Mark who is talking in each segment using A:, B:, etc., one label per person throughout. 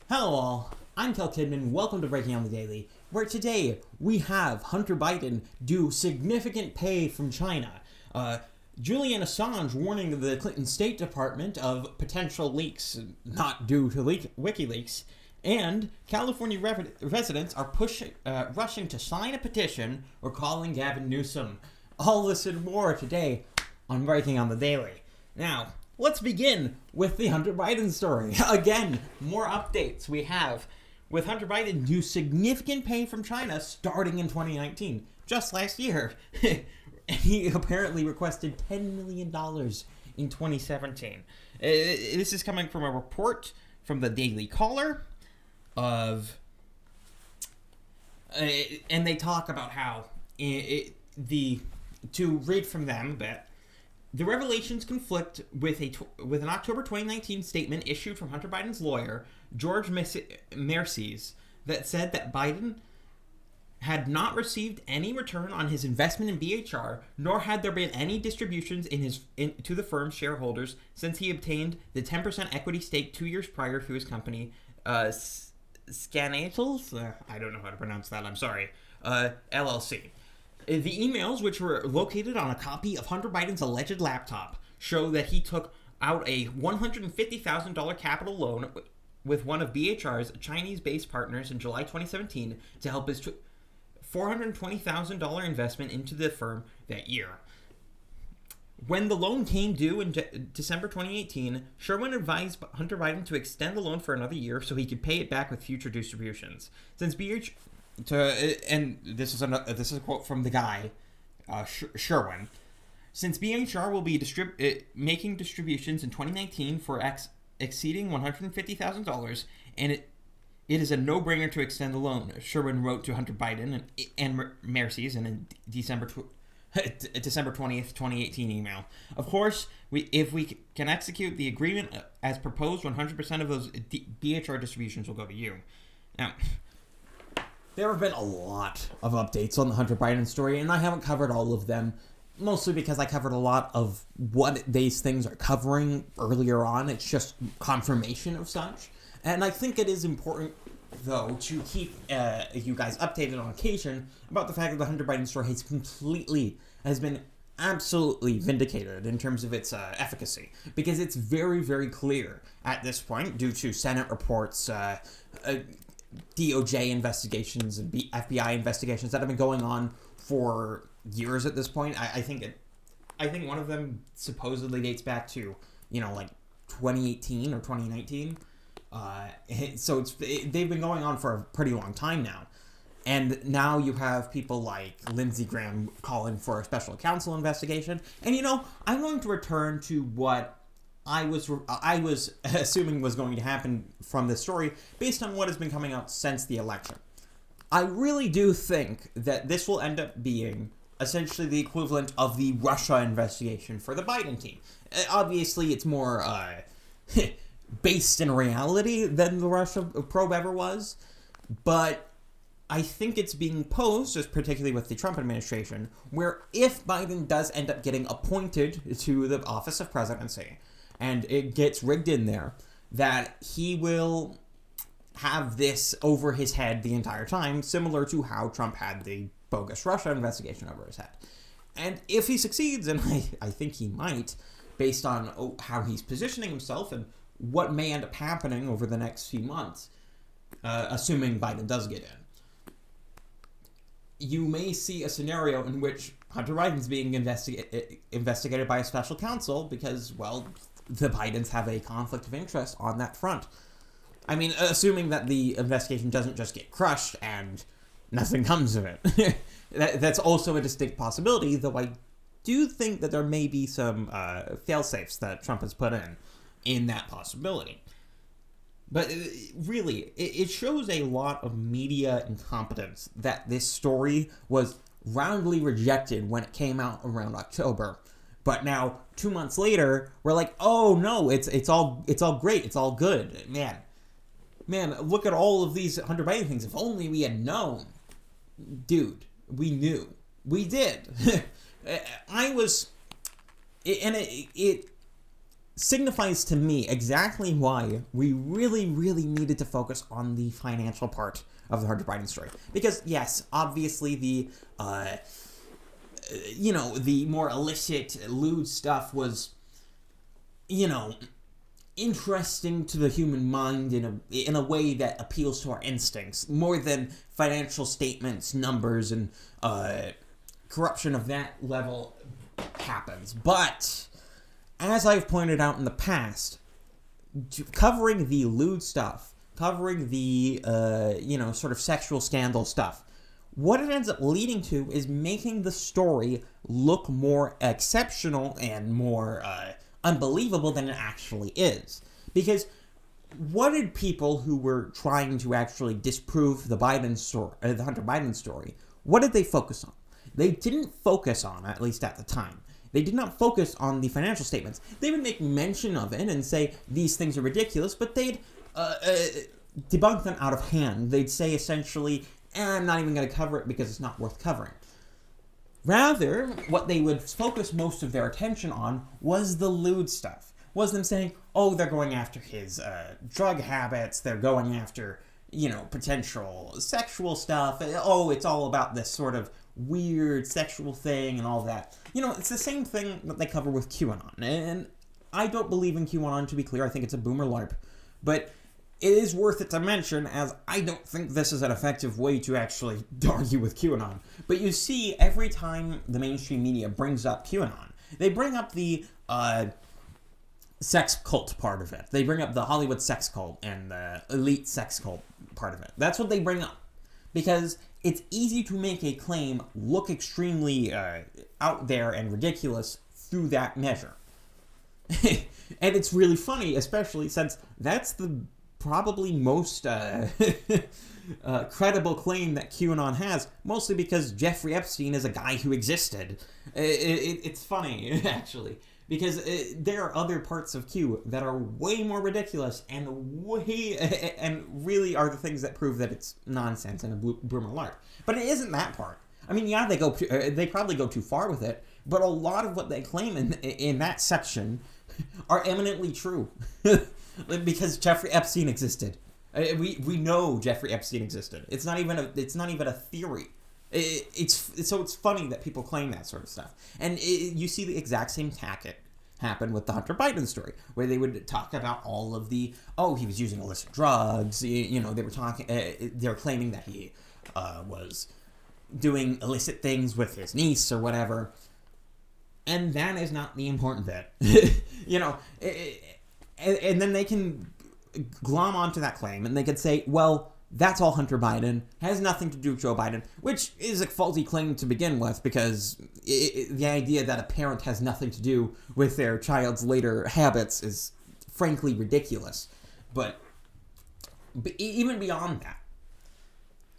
A: Hello all, I'm Kel Kidman, welcome to Breaking on the Daily, where today we have Hunter Biden do significant pay from China, Julian Assange warning the Clinton State Department of potential leaks not due to WikiLeaks, and California residents are rushing to sign a petition recalling Gavin Newsom. All this and more today on Breaking on the Daily. Now, let's begin with the Hunter Biden story. Again, more updates we have with Hunter Biden do significant pay from China starting in 2019, just last year. He apparently requested $10 million in 2017. This is coming from a report from the Daily Caller and they talk about how to read from them that the revelations conflict with an October 2019 statement issued from Hunter Biden's lawyer, George Mercies, that said that Biden had not received any return on his investment in BHR, nor had there been any distributions to the firm's shareholders since he obtained the 10% equity stake 2 years prior to his company, Scanatals? I don't know how to pronounce that, I'm sorry, LLC. The emails, which were located on a copy of Hunter Biden's alleged laptop, show that he took out a $150,000 capital loan with one of BHR's Chinese-based partners in July 2017 to help his $420,000 investment into the firm that year. When the loan came due in December 2018, Sherwin advised Hunter Biden to extend the loan for another year so he could pay it back with future distributions. Since and this is a quote from the guy, Sherwin. Since BHR will be making distributions in 2019 for exceeding $150,000, and it is a no-brainer to extend the loan, Sherwin wrote to Hunter Biden and Mercies in a December 20th, 2018 email. Of course, if we can execute the agreement as proposed, 100% of those BHR distributions will go to you. Now, there have been a lot of updates on the Hunter Biden story, and I haven't covered all of them, mostly because I covered a lot of what these things are covering earlier on. It's just confirmation of such. And I think it is important, though, to keep you guys updated on occasion about the fact that the Hunter Biden story has been absolutely vindicated in terms of its efficacy, because it's very, very clear at this point, due to Senate reports, DOJ investigations and FBI investigations that have been going on for years at this point. I think one of them supposedly dates back to, like 2018 or 2019. So they've been going on for a pretty long time now. And now you have people like Lindsey Graham calling for a special counsel investigation. And I'm going to return to what I was assuming was going to happen from this story based on what has been coming out since the election. I really do think that this will end up being essentially the equivalent of the Russia investigation for the Biden team. Obviously, it's more based in reality than the Russia probe ever was, but I think it's being posed, just particularly with the Trump administration, where if Biden does end up getting appointed to the office of presidency, and it gets rigged in there, that he will have this over his head the entire time, similar to how Trump had the bogus Russia investigation over his head. And if he succeeds, and I think he might, based on how he's positioning himself and what may end up happening over the next few months, assuming Biden does get in, you may see a scenario in which Hunter Biden's being investigated by a special counsel because, well, the Bidens have a conflict of interest on that front. I mean, assuming that the investigation doesn't just get crushed and nothing comes of it. That's also a distinct possibility, though I do think that there may be some fail-safes that Trump has put in that possibility. But really, it shows a lot of media incompetence that this story was roundly rejected when it came out around October. But now, 2 months later, we're like, oh no, it's all great, it's all good. Man, look at all of these Hunter Biden things. If only we had known. Dude, we knew. We did. signifies to me exactly why we really, really needed to focus on the financial part of the Hunter Biden story. Because, yes, obviously the more illicit, lewd stuff was, interesting to the human mind in a way that appeals to our instincts, more than financial statements, numbers, and corruption of that level happens. But, as I've pointed out in the past, covering the lewd stuff, covering the, sort of sexual scandal stuff, what it ends up leading to is making the story look more exceptional and more unbelievable than it actually is. Because what did people who were trying to actually disprove the Biden story, the Hunter Biden story, what did they focus on? They didn't focus on, at least at the time, they did not focus on the financial statements. They would make mention of it and say these things are ridiculous, but they'd debunk them out of hand. They'd say essentially, I'm not even going to cover it because it's not worth covering. Rather, what they would focus most of their attention on was the lewd stuff. Was them saying, oh, they're going after his drug habits, they're going after, potential sexual stuff, oh, it's all about this sort of weird sexual thing and all that. It's the same thing that they cover with QAnon. And I don't believe in QAnon, to be clear. I think it's a boomer LARP. But it is worth it to mention, as I don't think this is an effective way to actually argue with QAnon. But you see, every time the mainstream media brings up QAnon, they bring up the sex cult part of it. They bring up the Hollywood sex cult and the elite sex cult part of it. That's what they bring up. Because it's easy to make a claim look extremely out there and ridiculous through that measure. And it's really funny, especially since that's the probably most credible claim that QAnon has, mostly because Jeffrey Epstein is a guy who existed. It's funny, actually, because there are other parts of Q that are way more ridiculous and really are the things that prove that it's nonsense and a boomer LARP. But it isn't that part. I mean, yeah, they probably go too far with it, but a lot of what they claim in that section are eminently true. Because Jeffrey Epstein existed. We know Jeffrey Epstein existed. It's not even a theory. It's funny that people claim that sort of stuff. And you see the exact same tactic happen with the Hunter Biden story, where they would talk about all of the, he was using illicit drugs. They were claiming that he was doing illicit things with his niece or whatever. And that is not the important bit. And then they can glom onto that claim, and they could say, well, that's all Hunter Biden, has nothing to do with Joe Biden, which is a faulty claim to begin with, because the idea that a parent has nothing to do with their child's later habits is frankly ridiculous. But even beyond that,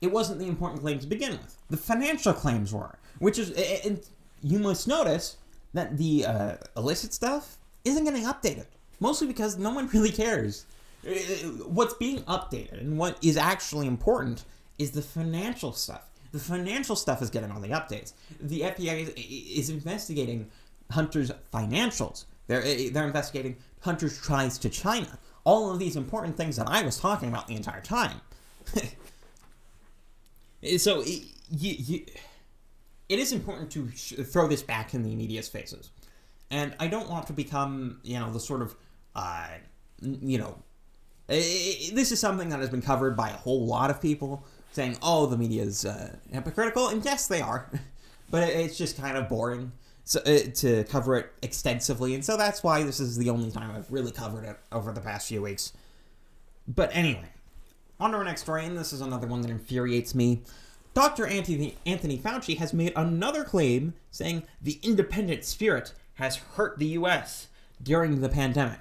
A: it wasn't the important claim to begin with. The financial claims were, which is, and you must notice that the illicit stuff isn't getting updated. Mostly because no one really cares. What's being updated and what is actually important is the financial stuff. The financial stuff is getting all the updates. The FBI is investigating Hunter's financials. They're investigating Hunter's ties to China. All of these important things that I was talking about the entire time. So, it is important to throw this back in the media's faces. And I don't want to become, the sort of, this is something that has been covered by a whole lot of people, saying, the media is hypocritical, and yes, they are. But it's just kind of boring to cover it extensively, and so that's why this is the only time I've really covered it over the past few weeks. But anyway, on to our next story, and this is another one that infuriates me. Dr. Anthony Fauci has made another claim saying the independent spirit has hurt the U.S. during the pandemic.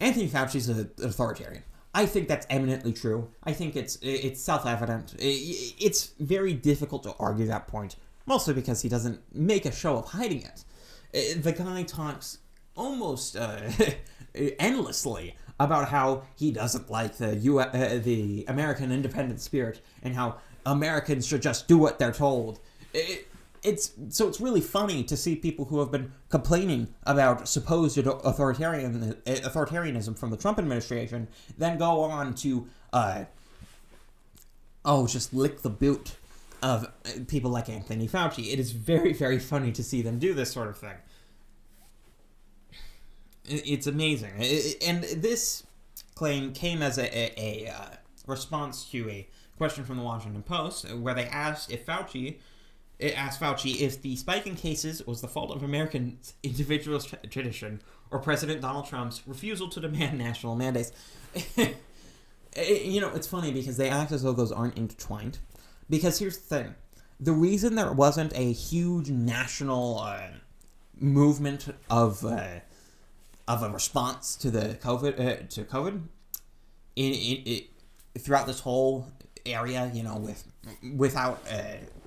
A: Anthony Fauci's an authoritarian. I think that's eminently true. I think it's self-evident. It's very difficult to argue that point, mostly because he doesn't make a show of hiding it. The guy talks almost endlessly about how he doesn't like the American independent spirit and how Americans should just do what they're told. it's really funny to see people who have been complaining about supposed authoritarianism from the Trump administration then go on to just lick the boot of people like Anthony Fauci. It is very, very funny to see them do this sort of thing. It's amazing. And this claim came as a response to a question from the Washington Post, where they asked Fauci if the spike in cases was the fault of American individual tradition or President Donald Trump's refusal to demand national mandates. It's funny because they act as though those aren't intertwined. Because here's the thing. The reason there wasn't a huge national movement of a response to the COVID throughout this whole area, without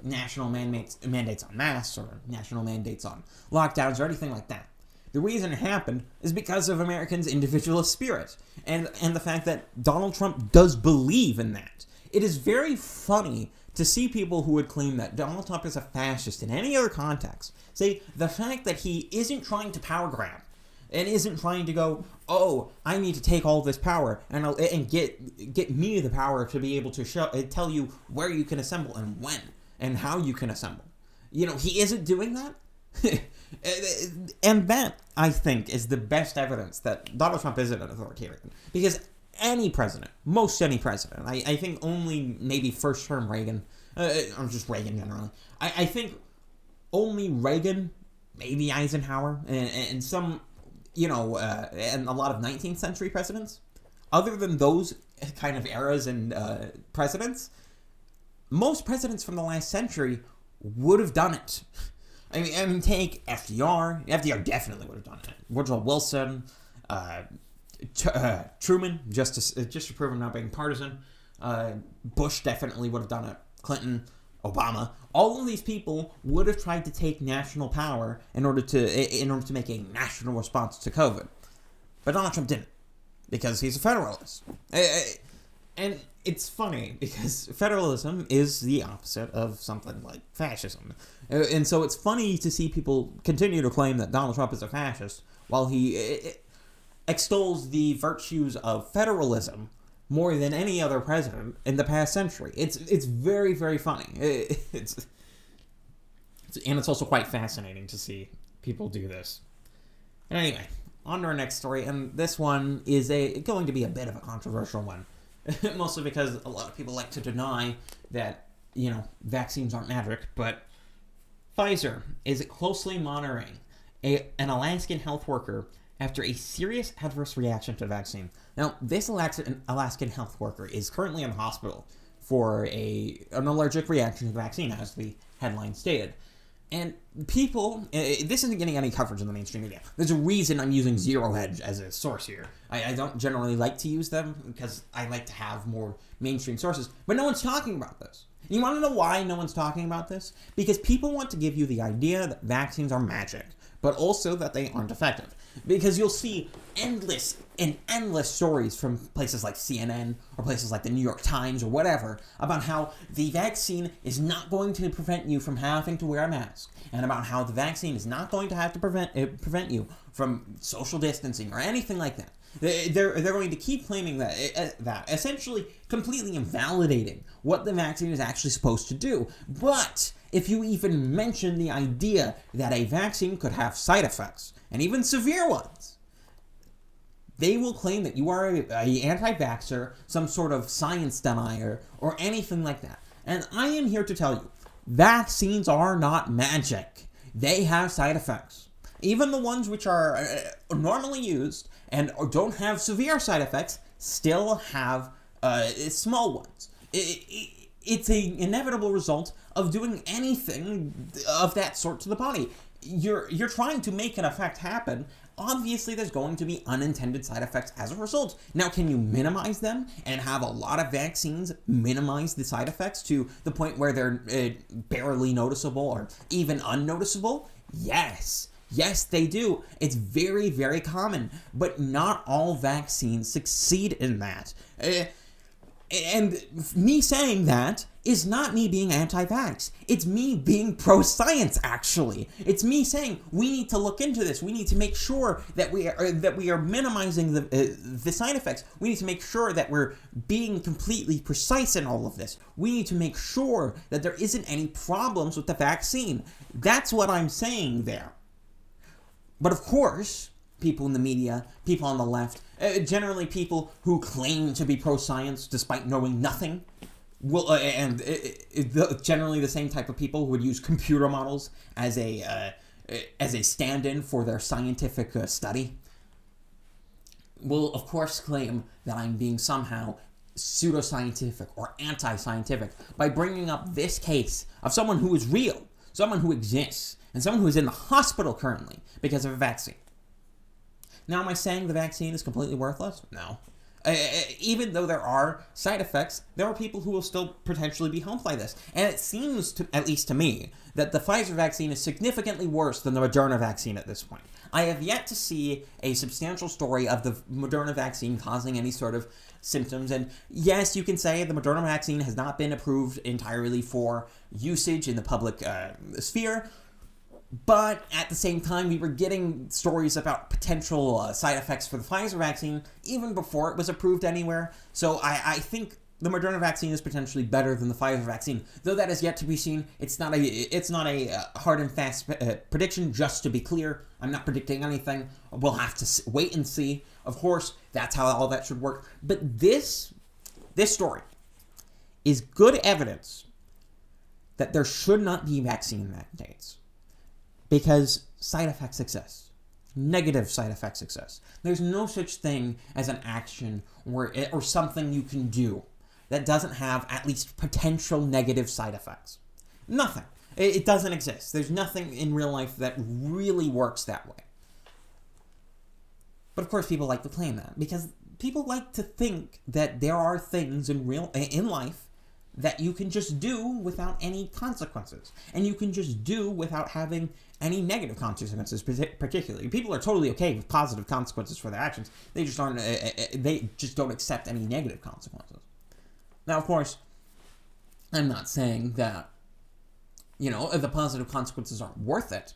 A: national mandates on masks or national mandates on lockdowns or anything like that. The reason it happened is because of Americans' individualist spirit and the fact that Donald Trump does believe in that. It is very funny to see people who would claim that Donald Trump is a fascist in any other context say the fact that he isn't trying to power grab and isn't trying to go, I need to take all this power and get me the power to be able to tell you where you can assemble and when and how you can assemble. He isn't doing that. And that, I think, is the best evidence that Donald Trump isn't an authoritarian. Because most any president, I think only maybe first term Reagan, or just Reagan generally, I think only Reagan, maybe Eisenhower, and some, and a lot of 19th century presidents, other than those kind of eras and presidents, most presidents from the last century would have done it. I mean, take FDR. FDR definitely would have done it. Woodrow Wilson, Truman, just to prove him not being partisan. Bush definitely would have done it. Clinton, Obama. All of these people would have tried to take national power in order to make a national response to COVID. But Donald Trump didn't, because he's a federalist. And it's funny, because federalism is the opposite of something like fascism. And so it's funny to see people continue to claim that Donald Trump is a fascist while he extols the virtues of federalism more than any other president in the past century. It's very, very funny. And it's also quite fascinating to see people do this. And anyway, on to our next story, and this one is going to be a bit of a controversial one. Mostly because a lot of people like to deny that, vaccines aren't magic, but Pfizer is closely monitoring an Alaskan health worker after a serious adverse reaction to the vaccine. Now, this Alaskan health worker is currently in the hospital for an allergic reaction to the vaccine, as the headline stated. And people, this isn't getting any coverage in the mainstream media. There's a reason I'm using Zero Hedge as a source here. I don't generally like to use them because I like to have more mainstream sources. But no one's talking about this. And you want to know why no one's talking about this? Because people want to give you the idea that vaccines are magic, but also that they aren't effective. Because you'll see endless stories from places like CNN or places like the New York Times or whatever about how the vaccine is not going to prevent you from having to wear a mask, and about how the vaccine is not going to have to prevent you from social distancing or anything like that. They're going to keep claiming that essentially completely invalidating what the vaccine is actually supposed to do. But if you even mention the idea that a vaccine could have side effects, and even severe ones, they will claim that you are an anti-vaxxer, some sort of science denier, or anything like that. And I am here to tell you, vaccines are not magic. They have side effects. Even the ones which are normally used and don't have severe side effects still have small ones. It's an inevitable result of doing anything of that sort to the body. You're trying to make an effect happen. Obviously, there's going to be unintended side effects as a result. Now, can you minimize them and have a lot of vaccines minimize the side effects to the point where they're barely noticeable or even unnoticeable? Yes. Yes, they do. It's very, very common. But not all vaccines succeed in that. And me saying that is not me being anti-vax. It's me being pro-science, actually. It's me saying we need to look into this. We need to make sure that we are minimizing the side effects. We need to make sure that we're being completely precise in all of this. We need to make sure that there isn't any problems with the vaccine. That's what I'm saying there. But of course, people in the media, people on the left, generally people who claim to be pro-science despite knowing nothing, generally the same type of people who would use computer models as a stand-in for their scientific study, will of course claim that I'm being somehow pseudoscientific or anti-scientific by bringing up this case of someone who is real, someone who exists, and someone who is in the hospital currently because of a vaccine. Now, am I saying the vaccine is completely worthless? No. Even though there are side effects, there are people who will still potentially be helped by this. And it seems, at least to me, that the Pfizer vaccine is significantly worse than the Moderna vaccine at this point. I have yet to see a substantial story of the Moderna vaccine causing any sort of symptoms. And yes, you can say the Moderna vaccine has not been approved entirely for usage in the public sphere. But at the same time, we were getting stories about potential side effects for the Pfizer vaccine even before it was approved anywhere. So I think the Moderna vaccine is potentially better than the Pfizer vaccine, though that is yet to be seen. It's not a hard and fast prediction. Just to be clear, I'm not predicting anything. We'll have to wait and see. Of course, that's how all that should work. But this story is good evidence that there should not be vaccine mandates. Because side effects exist. Negative side effects exist. There's no such thing as an action or something you can do that doesn't have at least potential negative side effects. Nothing. It doesn't exist. There's nothing in real life that really works that way. But of course people like to claim that because people like to think that there are things in life that you can just do without any consequences. And you can just do without having any negative consequences, particularly. People are totally okay with positive consequences for their actions. They just aren't. They just don't accept any negative consequences. Now, of course, I'm not saying that, the positive consequences aren't worth it.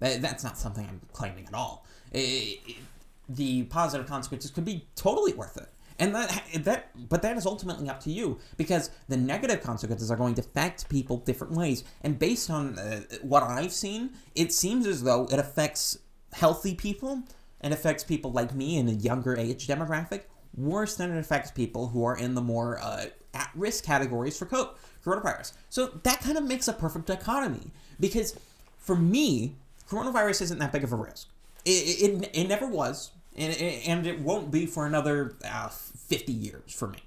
A: That's not something I'm claiming at all. The positive consequences could be totally worth it. And but that is ultimately up to you, because the negative consequences are going to affect people different ways. And based on what I've seen, it seems as though it affects healthy people and affects people like me in a younger age demographic worse than it affects people who are in the more at-risk categories for coronavirus. So that kind of makes a perfect dichotomy, because for me, coronavirus isn't that big of a risk. It never was. And it won't be for another 50 years for me.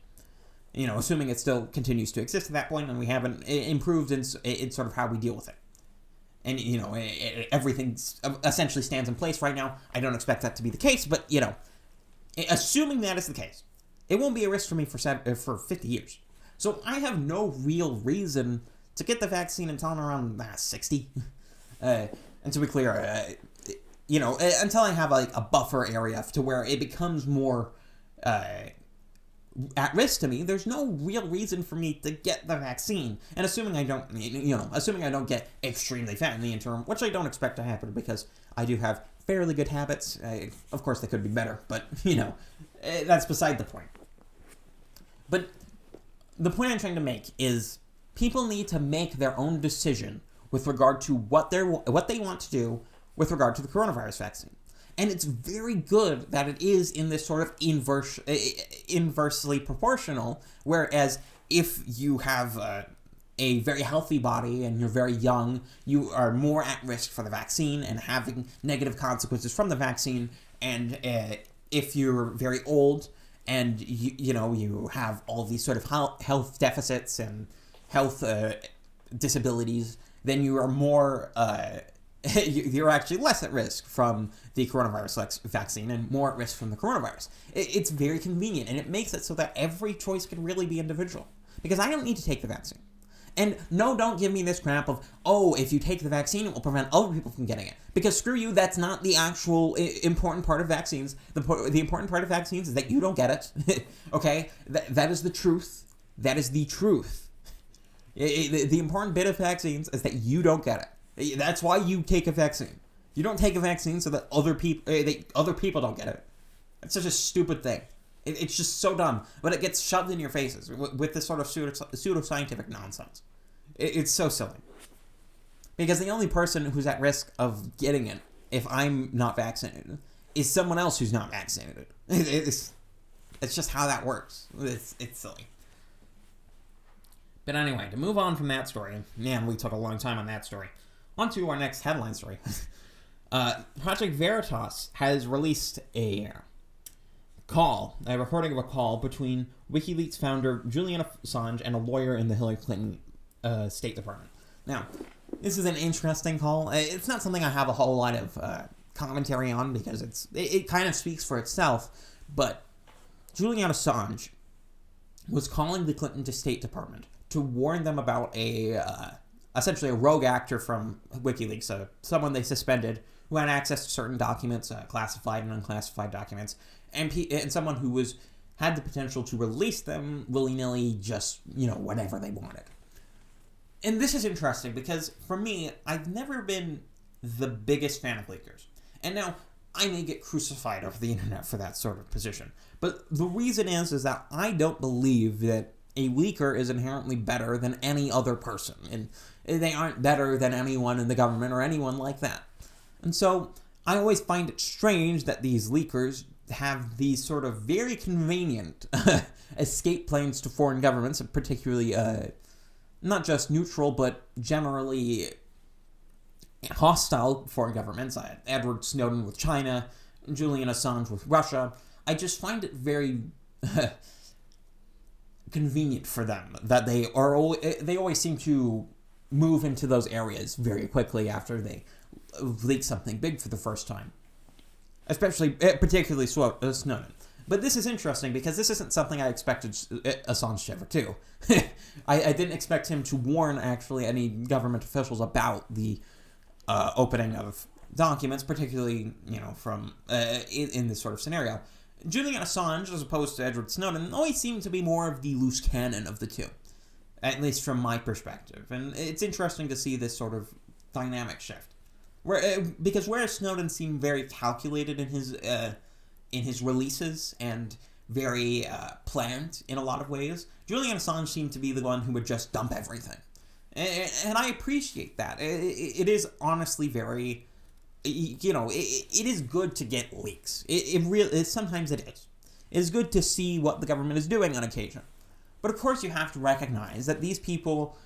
A: Assuming it still continues to exist at that point and we haven't improved in sort of how we deal with it. And, everything essentially stands in place right now. I don't expect that to be the case, but, assuming that is the case, it won't be a risk for me for 50 years. So I have no real reason to get the vaccine until I'm around 60. And to be clear, until I have a buffer area to where it becomes more at risk to me, there's no real reason for me to get the vaccine. And assuming I don't get extremely fat in the interim, which I don't expect to happen because I do have fairly good habits. Of course, they could be better, but that's beside the point. But the point I'm trying to make is people need to make their own decision with regard to what they want to do with regard to the coronavirus vaccine. And it's very good that it is in this sort of inversely proportional, whereas if you have a very healthy body and you're very young, you are more at risk for the vaccine and having negative consequences from the vaccine. And if you're very old and you have all these sort of health deficits and health disabilities, then you are more you're actually less at risk from the coronavirus vaccine and more at risk from the coronavirus. It's very convenient, and it makes it so that every choice can really be individual. Because I don't need to take the vaccine. And no, don't give me this crap of, if you take the vaccine, it will prevent other people from getting it. Because screw you, that's not the actual important part of vaccines. The important part of vaccines is that you don't get it. Okay? That is the truth. That is the truth. The important bit of vaccines is that you don't get it. That's why you take a vaccine. You don't take a vaccine so that other people don't get it. It's such a stupid thing. It's just so dumb, but it gets shoved in your faces with this sort of pseudoscientific nonsense. It's so silly. Because the only person who's at risk of getting it, if I'm not vaccinated, is someone else who's not vaccinated. It's just how that works. It's silly. But anyway, to move on from that story, man, we took a long time on that story. On to our next headline story. Project Veritas has released a recording of a call between WikiLeaks founder Julian Assange and a lawyer in the Hillary Clinton State Department. Now, this is an interesting call. It's not something I have a whole lot of commentary on because it kind of speaks for itself, but Julian Assange was calling the Clinton State Department to warn them about essentially a rogue actor from WikiLeaks, someone they suspended who had access to certain documents, classified and unclassified documents, and someone who had the potential to release them willy-nilly, just, whenever they wanted. And this is interesting because, for me, I've never been the biggest fan of leakers. And now, I may get crucified over the internet for that sort of position. But the reason is that I don't believe that a leaker is inherently better than any other person. And they aren't better than anyone in the government or anyone like that. And so, I always find it strange that these leakers have these sort of very convenient escape plans to foreign governments, particularly not just neutral, but generally hostile foreign governments. Edward Snowden with China, Julian Assange with Russia. I just find it very convenient for them that they always seem to move into those areas very quickly after they leak something big for the first time. Particularly Snowden. But this is interesting because this isn't something I expected Assange to ever do. I didn't expect him to warn, actually, any government officials about the opening of documents, particularly, from in this sort of scenario. Julian Assange, as opposed to Edward Snowden, always seemed to be more of the loose cannon of the two, at least from my perspective. And it's interesting to see this sort of dynamic shift. Because whereas Snowden seemed very calculated in his releases and very planned in a lot of ways, Julian Assange seemed to be the one who would just dump everything. And I appreciate that. It is honestly very, it is good to get leaks. Sometimes it is. It is good to see what the government is doing on occasion. But of course you have to recognize that these people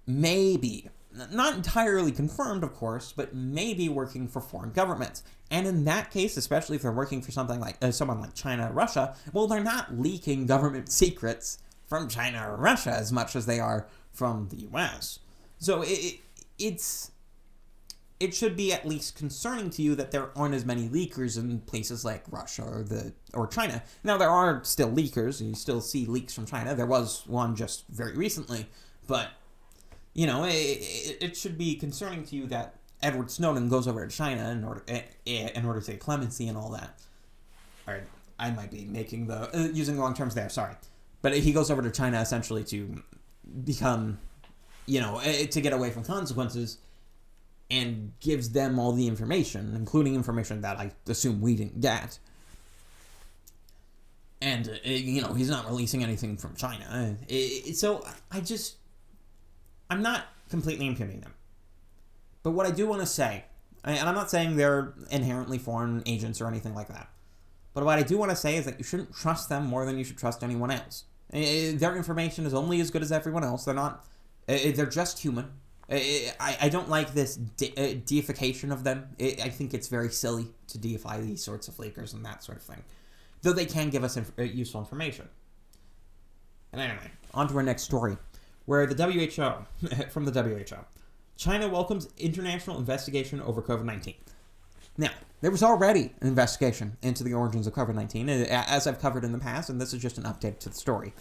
A: may be, not entirely confirmed, of course, but may be working for foreign governments. And in that case, especially if they're working for someone like China or Russia, well, they're not leaking government secrets from China or Russia as much as they are from the US. So it should be at least concerning to you that there aren't as many leakers in places like Russia or China. Now, there are still leakers, and you still see leaks from China. There was one just very recently, but it should be concerning to you that Edward Snowden goes over to China in order to get clemency and all that. All right, I might be making using the wrong terms there. Sorry, but he goes over to China essentially to become, to get away from consequences, and gives them all the information, including information that I assume we didn't get. And he's not releasing anything from China. So I'm not completely impugning them. But what I do want to say, and I'm not saying they're inherently foreign agents or anything like that, but what I do want to say is that you shouldn't trust them more than you should trust anyone else. Their information is only as good as everyone else. They're just human. I don't like this deification of them. I think it's very silly to deify these sorts of leakers and that sort of thing. Though they can give us useful information. And anyway, on to our next story, where the WHO, from the WHO, China welcomes international investigation over COVID-19. Now, there was already an investigation into the origins of COVID-19, as I've covered in the past, and this is just an update to the story.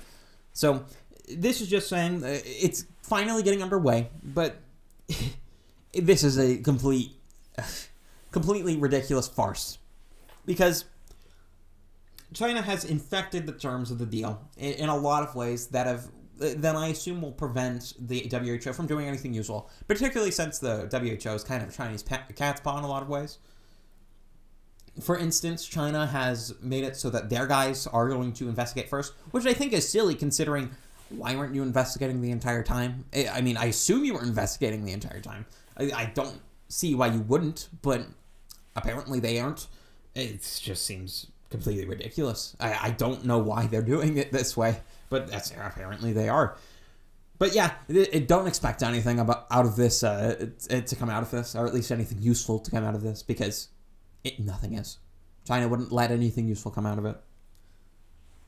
A: So, this is just saying it's finally getting underway, but this is a completely ridiculous farce. Because China has infected the terms of the deal in a lot of ways that have then I assume will prevent the WHO from doing anything useful, particularly since the WHO is kind of a Chinese cat's paw in a lot of ways. For instance, China has made it so that their guys are going to investigate first, which I think is silly considering why weren't you investigating the entire time? I mean, I assume you were investigating the entire time. I don't see why you wouldn't, but apparently they aren't. It just seems completely ridiculous. I don't know why they're doing it this way, but apparently they are. But yeah, don't expect anything out of this to come out of this, or at least anything useful to come out of this, because nothing is. China wouldn't let anything useful come out of it.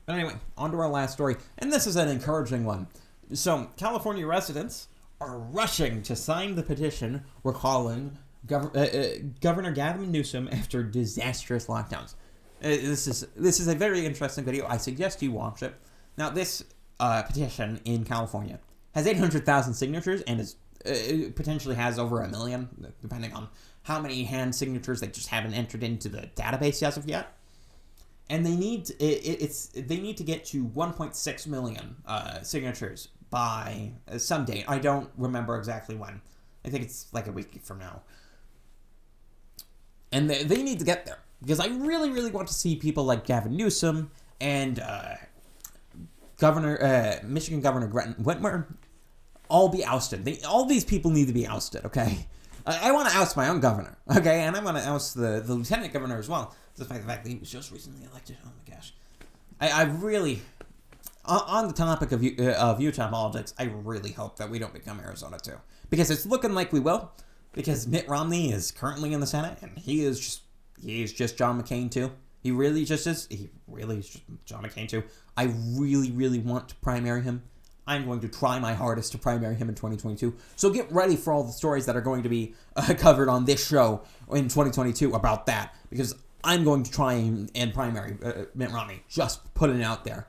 A: But anyway, on to our last story, and this is an encouraging one. So, California residents are rushing to sign the petition recalling Governor Gavin Newsom after disastrous lockdowns. This is a very interesting video. I suggest you watch it. Now, this petition in California has 800,000 signatures and is potentially has over 1 million, depending on how many hand signatures they just haven't entered into the database as of yet. And they need to get to 1.6 million signatures by some date. I don't remember exactly when. I think it's like a week from now. And they need to get there, because I really, really want to see people like Gavin Newsom and Michigan Governor Gretchen Whitmer all be ousted. All these people need to be ousted, okay? I want to oust my own governor, okay? And I want to oust the lieutenant governor as well, despite the fact that he was just recently elected. Oh my gosh. I really, on the topic of Utah politics, I really hope that we don't become Arizona too. Because it's looking like we will. Because Mitt Romney is currently in the Senate, and he is just John McCain too. He really is just John McCain too. I really, really want to primary him. I'm going to try my hardest to primary him in 2022. So get ready for all the stories that are going to be covered on this show in 2022 about that. Because I'm going to try and primary Mitt Romney. Just putting it out there.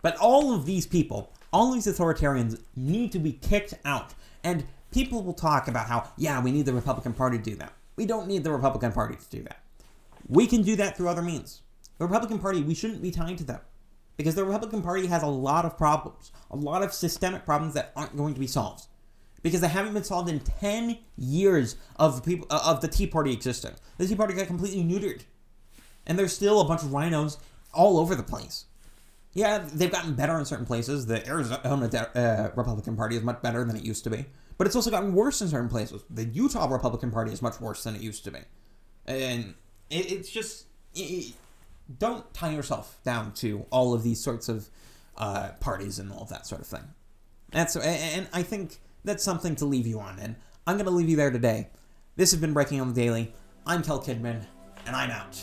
A: But all of these people, all of these authoritarians need to be kicked out. And people will talk about how, yeah, we need the Republican Party to do that. We don't need the Republican Party to do that. We can do that through other means. The Republican Party, we shouldn't be tied to them. Because the Republican Party has a lot of problems. A lot of systemic problems that aren't going to be solved. Because they haven't been solved in 10 years of the Tea Party existing. The Tea Party got completely neutered. And there's still a bunch of rhinos all over the place. Yeah, they've gotten better in certain places. The Arizona Republican Party is much better than it used to be. But it's also gotten worse in certain places. The Utah Republican Party is much worse than it used to be. And it's just... don't tie yourself down to all of these sorts of parties and all of that sort of thing. And I think that's something to leave you on. And I'm going to leave you there today. This has been Breaking on the Daily. I'm Kel Kidman, and I'm out.